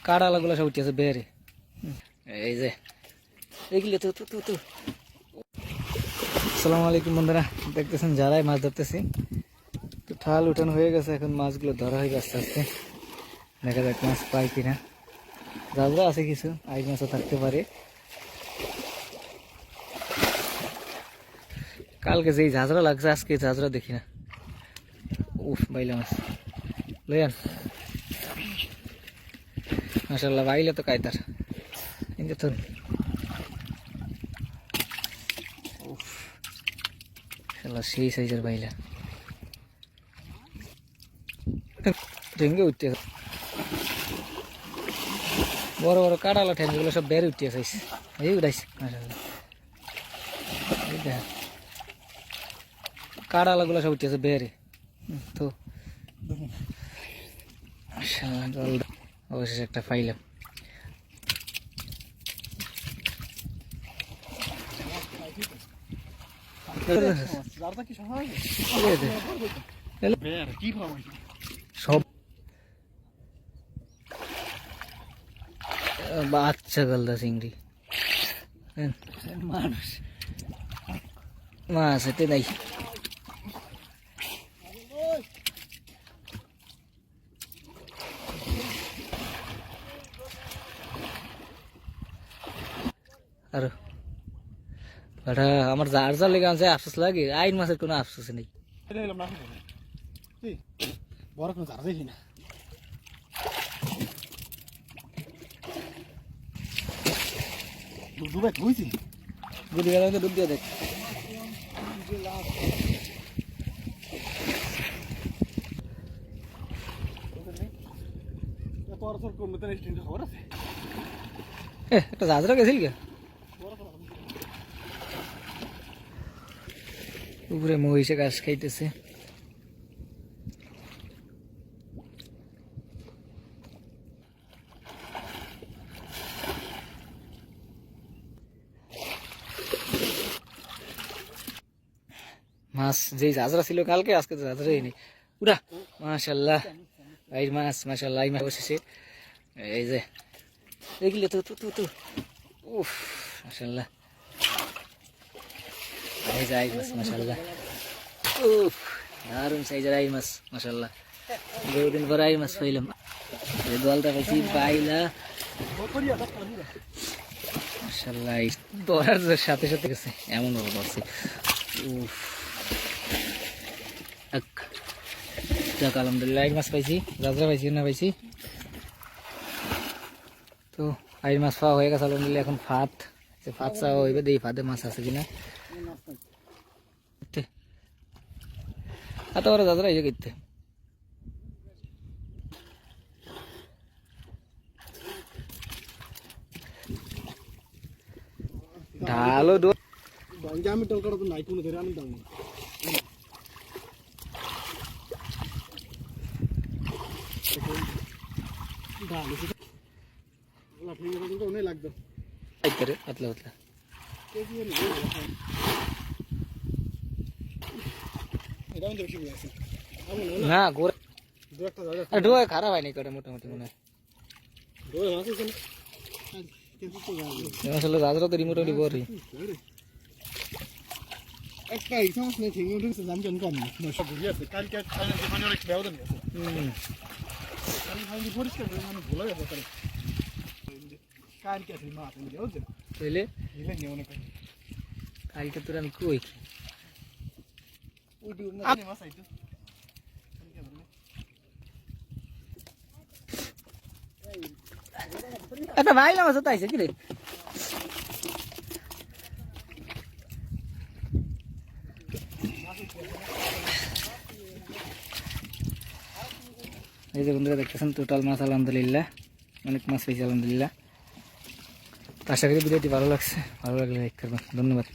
কাড়ালাগুলো সব উঠেছে বেরে। এই যে এগুলো তো তো তো তো আসসালামু আলাইকুম বন্ধুরা, দেখতেছেন যারাই মাছ ধরতেছি। তো ঠাল উঠানো হয়ে গেছে, এখন মাছগুলো ধরা হয়ে গেছে আস্তে। দেখা যাক মাছ পাই কিনা। জাজরা আছে কিছু, আই মাছও থাকতে পারে। কালকে যেই ঝাঁঝরা লাগছে আজকে ঝাঁঝরা দেখি না। উফ, বাইলা মাছ লইয়ান মাশাআল্লাহ, বাইলে তো কায়দার কিন্তু উফ শালা সেই সাইজের বাইলা ঠেঙ্গে উঠতে বড় বড় কাটালা ঠেঙ্গুলো সব বেড়ে উঠতে চাইছে। এই উঠাইছে মাশাআল্লাহ, কাটালাগুলো সব উঠতেছে বেড়ে। তো জল অবশেষে একটা পাইলাম। সব বাচ্চা গলদা চিংড়ি মাছ এতে নাই। আর আমার যার যার লেগে আছে আফসোস লাগে, আইন মাছের কোনো আফসোস নেই। বড় কোনো ঝাড় দেখি না। ডুবে বুঝছি গুলি গেলে ডুব দিয়ে দেখ। একটা জাজরা গেছিল কে উপরে মহিষে ঘাস খাইতেছে। মাছ যেই জাজরা ছিল কালকে, আজকে তো জাজরাই নেই। উড়া মাশাআল্লাহ, এই মাছ মাশাআল্লাহ, এই মাছ অবশেষে। এই যে এগুলো তো তো তো উফ মাশাআল্লাহ, এই যে আই মাছ মাশাআল্লাহ। উফ দারুণ সাইজের আই মাছ মাশাআল্লাহ, বহুদিন পর আই মাছ পাইলাম। দলটা পাইছি পাইলা মাশাআল্লাহ, ধরার সাথে সাথে গেছে এমন ভাবে ধরছে। উফ যাক আলহামদুলিল্লাহ, আই মাছ পাইছি, জাজরা পাইছি না পাইছি। তো আই মাছ পাওয়া হয়ে গেছে আলহামদুলিল্লাহ। এখন ফাত ফাত চাওয়া হইবে, দেখি ফাতে মাছ আছে কিনা। এত বড় জাজরা এই যে করতে ঢালো আমি টলকাটা তো নাই কোনো ধরে আমি দাম লাগবে পাতলা পাতলা না গোড়া ডোয়া খারাপ হয়নি কটা মোটামুটি মনে হয়। আসলে জাজরা তো মোটামুটি বড় একটা ইসামস নেই, ঠিক উঠেছে দাম কেন কম না সব ঘুরিয়ে আছে। কালকে মানে অনেক ব্যবধান আছে। আমি পরিষ্কার করে মানে ভুলে গেছে তাহলে কালকে আছে মাছ এনে বুঝছেন তাইলে দিলে নিয়ে অনেক কালকে তোর আমি কই ওই মাছ আইতো একটা ভাইলা মাছ তো আইছে কি রে। এই যে বন্ধুরা দেখতেছেন টোটাল মাছ আলহামদুলিল্লাহ, অনেক মাছ পেয়েছি আলহামদুলিল্লাহ। আশা করি ভিডিওটি ভালো লাগছে, ভালো লাগলে লাইক করবেন, ধন্যবাদ।